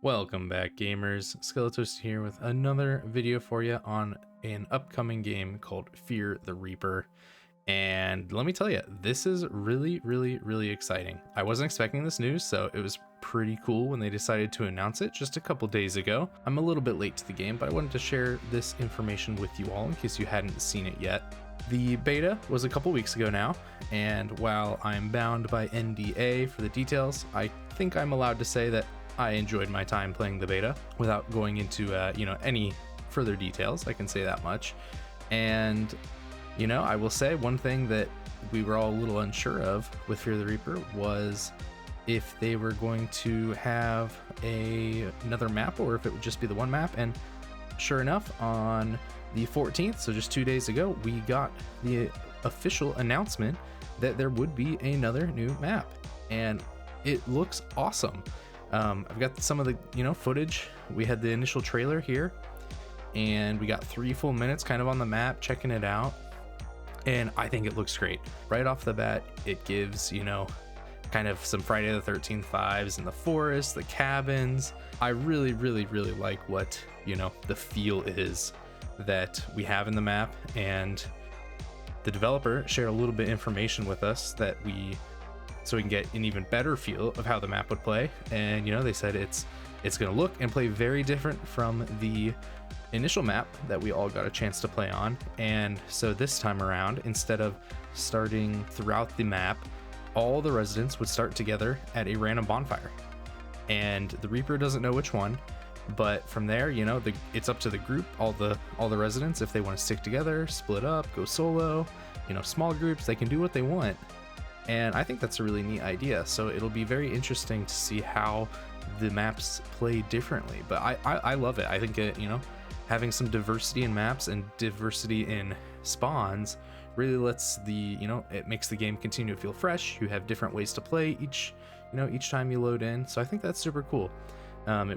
Welcome back, gamers. Skeletos here with another video for you on an upcoming game called Fear the Reaper. And let me tell you, this is really exciting. I wasn't expecting this news, so it was pretty cool when they decided to announce it just a couple days ago. I'm a little bit late to the game, but I wanted to share this information with you all in case you hadn't seen it yet. The beta was a couple weeks ago now, and while I'm bound by NDA for the details, I think I'm allowed to say that I enjoyed my time playing the beta without going into any further details. I can say that much. And I will say one thing that we were all a little unsure of with Fear the Reaper was if they were going to have another map or if it would just be the one map. And sure enough, on the 14th, so just 2 days ago, we got the official announcement that there would be another new map, and it looks awesome. I've got some of the footage. We had the initial trailer here, and we got 3 full minutes kind of on the map checking it out, and I think it looks great. Right off the bat, it gives kind of some Friday the 13th vibes in the forest, the cabins. I really like what the feel is that we have in the map, and the developer shared a little bit of information with us so we can get an even better feel of how the map would play. And they said it's going to look and play very different from the initial map that we all got a chance to play on. And so this time around, instead of starting throughout the map, all the residents would start together at a random bonfire, and the Reaper doesn't know which one. But from there, it's up to the group, all the residents, if they want to stick together, split up, go solo, small groups, they can do what they want. And I think that's a really neat idea. So it'll be very interesting to see how the maps play differently. But I love it. I think having some diversity in maps and diversity in spawns really lets it makes the game continue to feel fresh. You have different ways to play each time you load in. So I think that's super cool.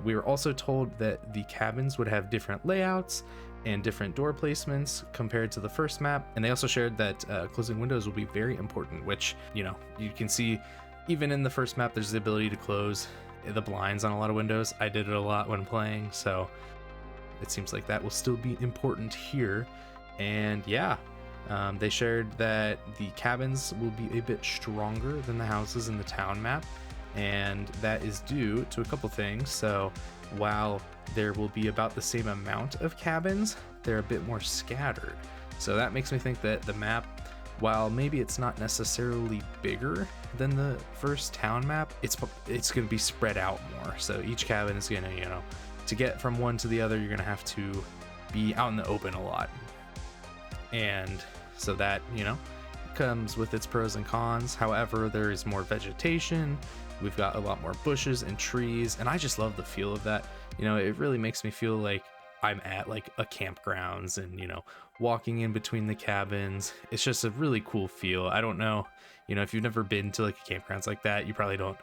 We were also told that the cabins would have different layouts and different door placements compared to the first map. And they also shared that closing windows will be very important, which you can see even in the first map. There's the ability to close the blinds on a lot of windows. I did it a lot when playing, so it seems like that will still be important here. And they shared that the cabins will be a bit stronger than the houses in the town map, and that is due to a couple things. So while there will be about the same amount of cabins, they're a bit more scattered. So that makes me think that the map, while maybe it's not necessarily bigger than the first town map, it's going to be spread out more. So each cabin is going to get from one to the other, you're going to have to be out in the open a lot. And so that, comes with its pros and cons. However, there is more vegetation. We've got a lot more bushes and trees, and I just love the feel of that. It really makes me feel like I'm at like a campgrounds, and walking in between the cabins. It's just a really cool feel. I don't know, if you've never been to like a campgrounds like that, you probably don't,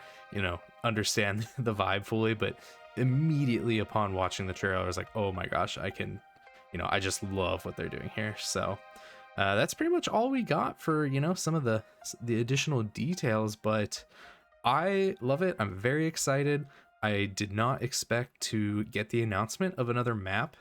understand the vibe fully, but immediately upon watching the trailer, I was like, oh my gosh, I just love what they're doing here. So that's pretty much all we got for some of the additional details, but I love it. I'm very excited. I did not expect to get the announcement of another map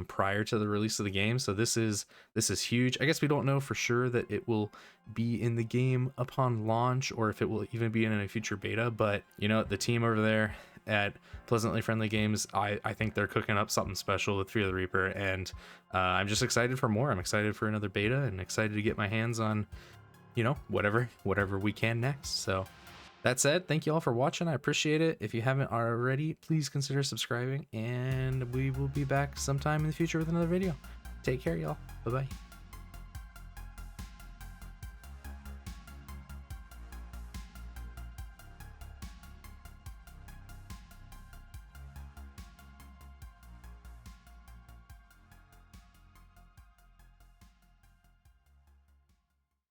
prior to the release of the game, so this is huge. I guess we don't know for sure that it will be in the game upon launch, or if it will even be in a future beta. But the team over there at Pleasantly Friendly Games, I think they're cooking up something special with Fear the Reaper, and I'm just excited for more. I'm excited for another beta, and excited to get my hands on whatever we can next. So that said, thank you all for watching. I appreciate it. If you haven't already, please consider subscribing, and we will be back sometime in the future with another video. Take care, y'all. Bye bye.